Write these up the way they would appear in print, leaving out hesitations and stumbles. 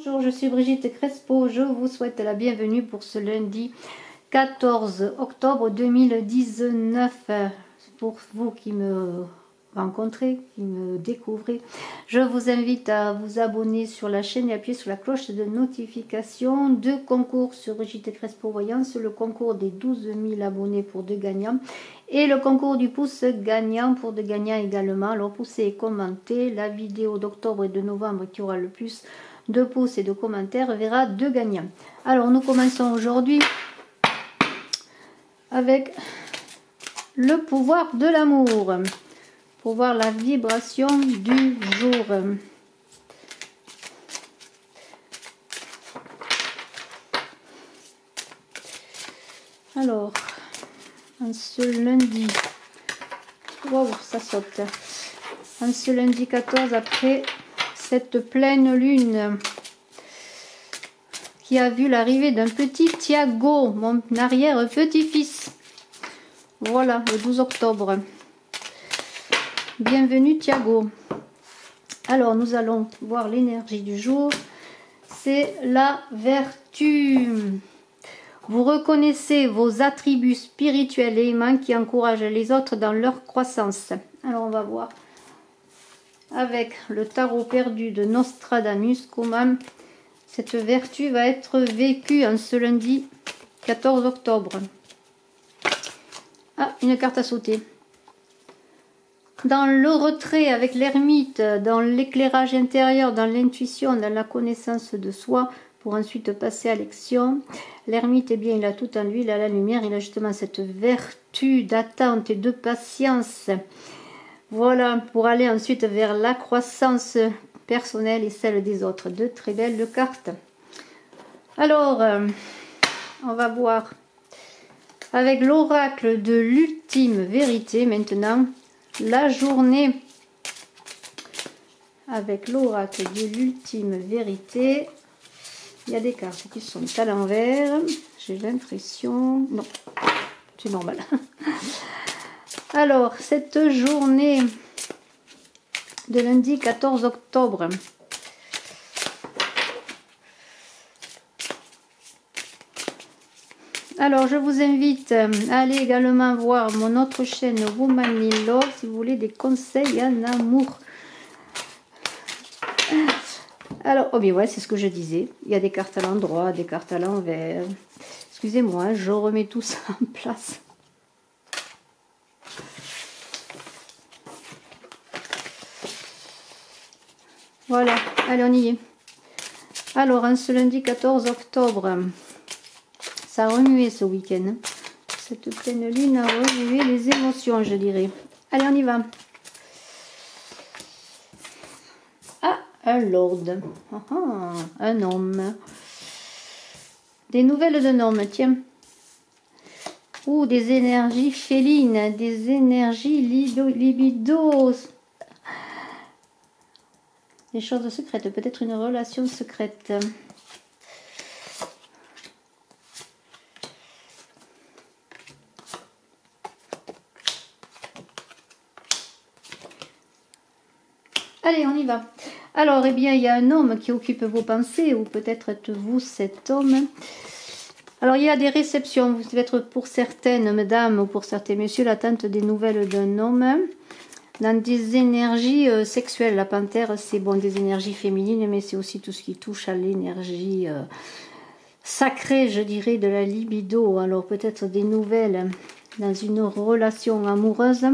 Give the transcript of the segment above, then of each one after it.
Bonjour, je suis Brigitte Crespo, je vous souhaite la bienvenue pour ce lundi 14 octobre 2019. Pour vous qui me rencontrez, qui me découvrez, je vous invite à vous abonner sur la chaîne et appuyer sur la cloche de notification. Deux concours sur Brigitte Crespo Voyance, le concours des 12 000 abonnés pour 2 gagnants et le concours du pouce gagnant pour 2 gagnants également. Alors poussez et commentez, la vidéo d'octobre et de novembre qui aura le plus de pouces et de commentaires verra 2 gagnants. Alors nous commençons aujourd'hui avec le pouvoir de l'amour pour voir la vibration du jour. Alors en ce lundi, wow, ça saute, en ce lundi 14 après cette pleine lune qui a vu l'arrivée d'un petit Thiago, mon arrière petit-fils. Voilà, le 12 octobre. Bienvenue Thiago. Alors, nous allons voir l'énergie du jour. C'est la vertu. Vous reconnaissez vos attributs spirituels et humains qui encouragent les autres dans leur croissance. Alors, on va voir avec le tarot perdu de Nostradamus comment cette vertu va être vécue en ce lundi 14 octobre. Ah, une carte à sauter. Dans le retrait avec l'ermite, dans l'éclairage intérieur, dans l'intuition, dans la connaissance de soi, pour ensuite passer à l'action. L'ermite, eh bien, il a tout en lui, il a la lumière, il a justement cette vertu d'attente et de patience. Voilà, pour aller ensuite vers la croissance personnelle et celle des autres. De très belles cartes. Alors, on va voir avec l'oracle de l'ultime vérité maintenant, la journée avec l'oracle de l'ultime vérité. Il y a des cartes qui sont à l'envers, j'ai l'impression, non, c'est normal. Alors, cette journée de lundi 14 octobre, alors je vous invite à aller également voir mon autre chaîne Woman in Love si vous voulez des conseils en amour. Alors, oh bien ouais, c'est ce que je disais, il y a des cartes à l'endroit, des cartes à l'envers. Excusez-moi, je remets tout ça en place. Voilà, allez on y est. Alors, en ce lundi 14 octobre, ça a remué ce week-end. Cette pleine lune a remué les émotions, je dirais. Allez, on y va. Ah, un lord. Un homme. Des nouvelles d'un homme, tiens. Ou des énergies félines, des énergies libido. Des choses secrètes, peut-être une relation secrète. Allez, on y va. Alors, eh bien, il y a un homme qui occupe vos pensées, ou peut-être êtes-vous cet homme. Alors, il y a des réceptions. Vous devez être pour certaines mesdames ou pour certains messieurs l'attente des nouvelles d'un homme. Dans des énergies sexuelles, la panthère, c'est bon, des énergies féminines, mais c'est aussi tout ce qui touche à l'énergie sacrée, je dirais, de la libido. Alors, peut-être des nouvelles dans une relation amoureuse.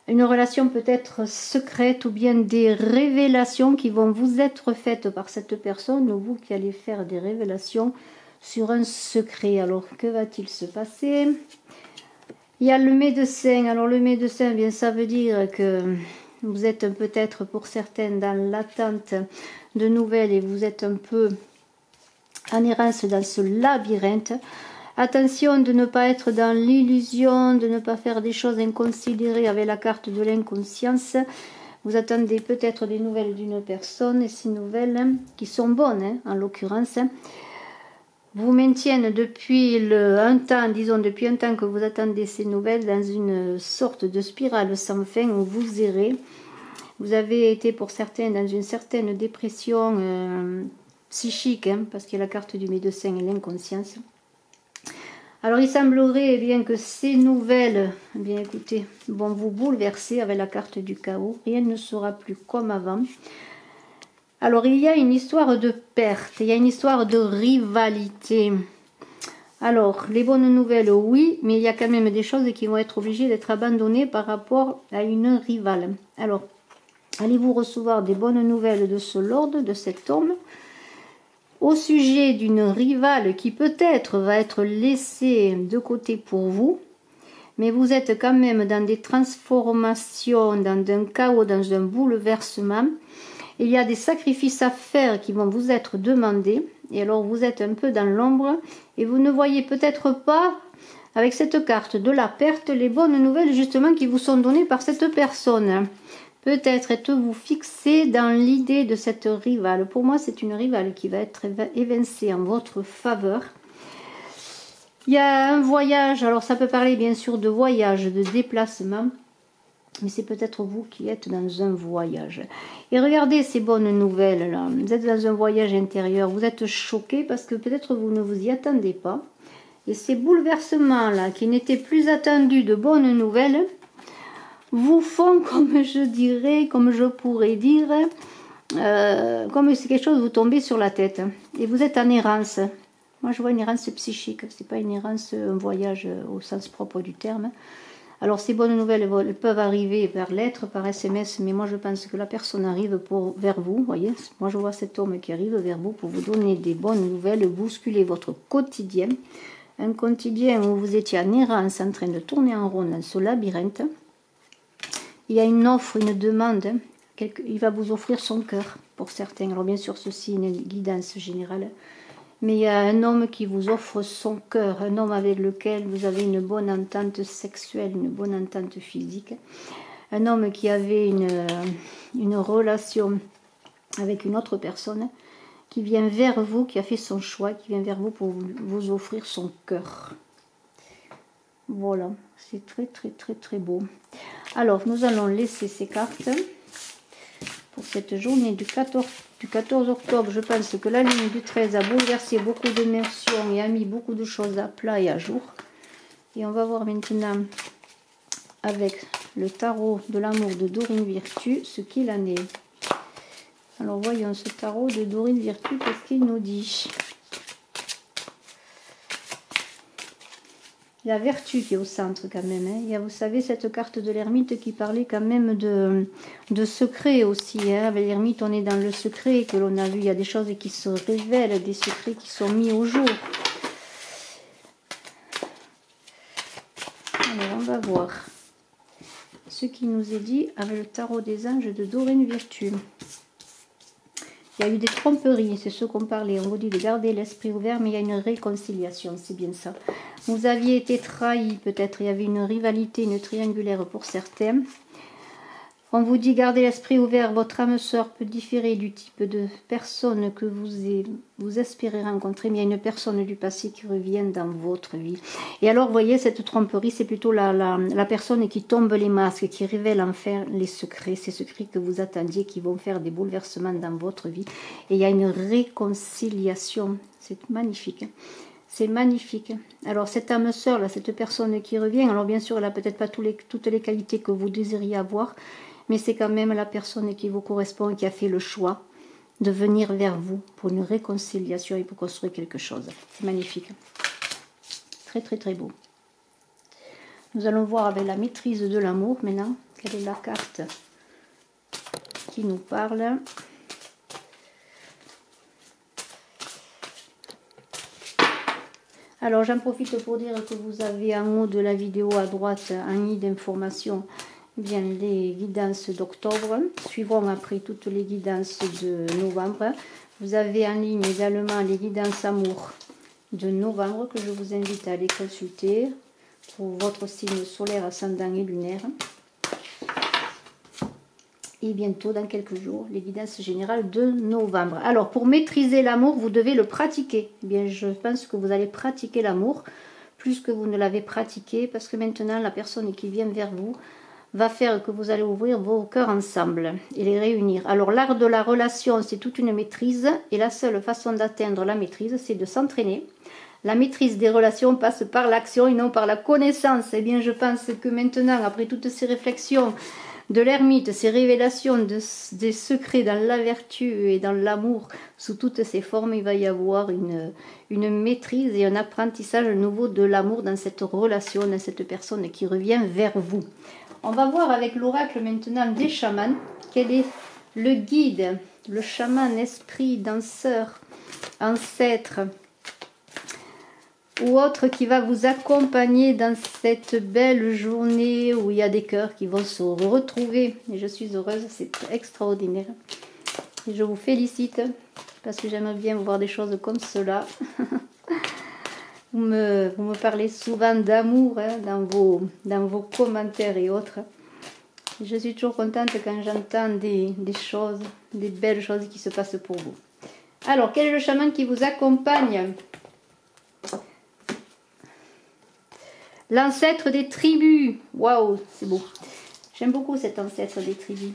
Une relation peut-être secrète ou bien des révélations qui vont vous être faites par cette personne ou vous qui allez faire des révélations sur un secret. Alors, que va-t-il se passer? Il y a le médecin. Alors, le médecin, eh bien, ça veut dire que vous êtes peut-être pour certaines dans l'attente de nouvelles et vous êtes un peu en errance dans ce labyrinthe. Attention de ne pas être dans l'illusion, de ne pas faire des choses inconsidérées avec la carte de l'inconscience. Vous attendez peut-être des nouvelles d'une personne et ces nouvelles qui sont bonnes, hein, en l'occurrence, vous maintiennent depuis un temps, disons depuis un temps que vous attendez ces nouvelles dans une sorte de spirale sans fin où vous errez. Vous avez été pour certains dans une certaine dépression psychique, hein, parce qu'il y a la carte du médecin et l'inconscience. Alors il semblerait bien que ces nouvelles, bien écoutez, vont vous bouleverser avec la carte du chaos. Rien ne sera plus comme avant. Alors il y a une histoire de perte, il y a une histoire de rivalité. Alors les bonnes nouvelles, oui, mais il y a quand même des choses qui vont être obligées d'être abandonnées par rapport à une rivale. Alors, allez-vous recevoir des bonnes nouvelles de ce lord, de cet homme, au sujet d'une rivale qui peut-être va être laissée de côté pour vous, mais vous êtes quand même dans des transformations, dans un chaos, dans un bouleversement. Il y a des sacrifices à faire qui vont vous être demandés, et alors vous êtes un peu dans l'ombre, et vous ne voyez peut-être pas, avec cette carte de la perte, les bonnes nouvelles justement qui vous sont données par cette personne. Peut-être êtes-vous fixé dans l'idée de cette rivale. Pour moi, c'est une rivale qui va être évincée en votre faveur. Il y a un voyage, alors ça peut parler bien sûr de voyage, de déplacement, mais c'est peut-être vous qui êtes dans un voyage. Et regardez ces bonnes nouvelles là. Vous êtes dans un voyage intérieur, vous êtes choqué parce que peut-être vous ne vous y attendez pas. Et ces bouleversements là, qui n'étaient plus attendus de bonnes nouvelles, vous font, comme je dirais, comme je pourrais dire, comme si quelque chose vous tombez sur la tête. Et vous êtes en errance. Moi, je vois une errance psychique. C'est pas une errance, un voyage au sens propre du terme. Alors, ces bonnes nouvelles elles peuvent arriver par lettre, par SMS, mais moi, je pense que la personne arrive vers vous. Voyez, moi, je vois cet homme qui arrive vers vous pour vous donner des bonnes nouvelles, bousculer votre quotidien. Un quotidien où vous étiez en errance, en train de tourner en rond dans ce labyrinthe. Il y a une offre, une demande. Il va vous offrir son cœur pour certains. Alors bien sûr, ceci est une guidance générale. Mais il y a un homme qui vous offre son cœur. Un homme avec lequel vous avez une bonne entente sexuelle, une bonne entente physique. Un homme qui avait une relation avec une autre personne, qui vient vers vous, qui a fait son choix, qui vient vers vous pour vous offrir son cœur. Voilà, c'est très très très très beau. Alors, nous allons laisser ces cartes pour cette journée du 14 octobre. Je pense que la ligne du 13 a bouleversé beaucoup d'émotions et a mis beaucoup de choses à plat et à jour. Et on va voir maintenant avec le tarot de l'amour de Dorine Virtue ce qu'il en est. Alors, voyons ce tarot de Dorine Virtue, qu'est-ce qu'il nous dit ? La vertu qui est au centre quand même. Hein. Il y a, vous savez, cette carte de l'ermite qui parlait quand même de secret aussi. Hein. Avec l'ermite, on est dans le secret que l'on a vu. Il y a des choses qui se révèlent, des secrets qui sont mis au jour. Alors, on va voir ce qui nous est dit avec le tarot des anges de Dorine Virtue. Il y a eu des tromperies, c'est ce qu'on parlait. On vous dit de garder l'esprit ouvert, mais il y a une réconciliation, c'est bien ça. Vous aviez été trahi, peut-être, il y avait une rivalité, une triangulaire pour certains. On vous dit garder l'esprit ouvert, votre âme sœur peut différer du type de personne que vous espérez rencontrer, mais il y a une personne du passé qui revient dans votre vie. Et alors, vous voyez, cette tromperie, c'est plutôt la personne qui tombe les masques, qui révèle enfin les secrets, ces secrets que vous attendiez, qui vont faire des bouleversements dans votre vie. Et il y a une réconciliation, c'est magnifique. C'est magnifique. Alors, cette âme sœur, là, cette personne qui revient, alors bien sûr, elle n'a peut-être pas toutes les qualités que vous désiriez avoir, mais c'est quand même la personne qui vous correspond et qui a fait le choix de venir vers vous pour une réconciliation et pour construire quelque chose. C'est magnifique. Très, très, très beau. Nous allons voir avec la maîtrise de l'amour maintenant. Quelle est la carte qui nous parle ? Alors, j'en profite pour dire que vous avez en haut de la vidéo à droite un i d'information. Bien, les guidances d'octobre. Suivront après toutes les guidances de novembre. Vous avez en ligne également les guidances amour de novembre que je vous invite à aller consulter pour votre signe solaire, ascendant et lunaire. Et bientôt, dans quelques jours, les guidances générales de novembre. Alors, pour maîtriser l'amour, vous devez le pratiquer. Eh bien, je pense que vous allez pratiquer l'amour plus que vous ne l'avez pratiqué, parce que maintenant, la personne qui vient vers vous va faire que vous allez ouvrir vos cœurs ensemble et les réunir. Alors l'art de la relation, c'est toute une maîtrise et la seule façon d'atteindre la maîtrise, c'est de s'entraîner. La maîtrise des relations passe par l'action et non par la connaissance. Eh bien, je pense que maintenant, après toutes ces réflexions de l'ermite, ces révélations des secrets dans la vertu et dans l'amour, sous toutes ces formes, il va y avoir une maîtrise et un apprentissage nouveau de l'amour dans cette relation, dans cette personne qui revient vers vous. On va voir avec l'oracle maintenant des chamans, quel est le guide, le chaman, esprit, danseur, ancêtre, ou autre qui va vous accompagner dans cette belle journée où il y a des cœurs qui vont se retrouver. Et je suis heureuse, c'est extraordinaire. Et je vous félicite parce que j'aimerais bien voir des choses comme cela. Vous me parlez souvent d'amour hein, dans vos commentaires et autres. Et je suis toujours contente quand j'entends des choses, des belles choses qui se passent pour vous. Alors, quel est le chaman qui vous accompagne? L'ancêtre des tribus. Waouh, c'est beau. J'aime beaucoup cet ancêtre des tribus.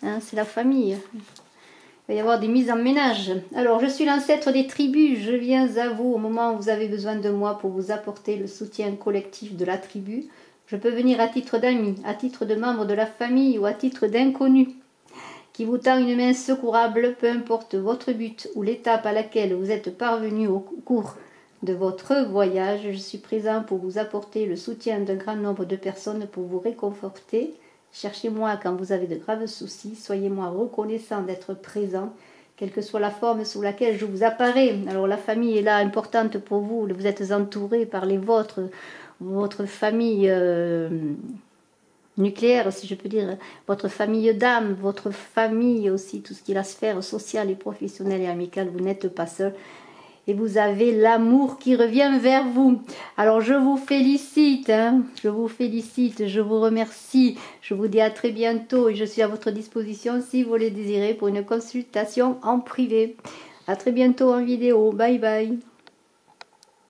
Hein, c'est la famille. Il va y avoir des mises en ménage. Alors, je suis l'ancêtre des tribus. Je viens à vous au moment où vous avez besoin de moi pour vous apporter le soutien collectif de la tribu. Je peux venir à titre d'ami, à titre de membre de la famille ou à titre d'inconnu qui vous tend une main secourable, peu importe votre but ou l'étape à laquelle vous êtes parvenu au cours de votre voyage. Je suis présent pour vous apporter le soutien d'un grand nombre de personnes pour vous réconforter. Cherchez-moi quand vous avez de graves soucis. Soyez-moi reconnaissant d'être présent, quelle que soit la forme sous laquelle je vous apparais. Alors la famille est là, importante pour vous. Vous êtes entouré par les vôtres, votre famille nucléaire, si je peux dire, votre famille d'âme, votre famille aussi, tout ce qui est la sphère sociale et professionnelle et amicale. Vous n'êtes pas seul. Et vous avez l'amour qui revient vers vous. Alors je vous félicite, hein, je vous félicite, je vous remercie. Je vous dis à très bientôt et je suis à votre disposition si vous le désirez pour une consultation en privé. À très bientôt en vidéo. Bye bye.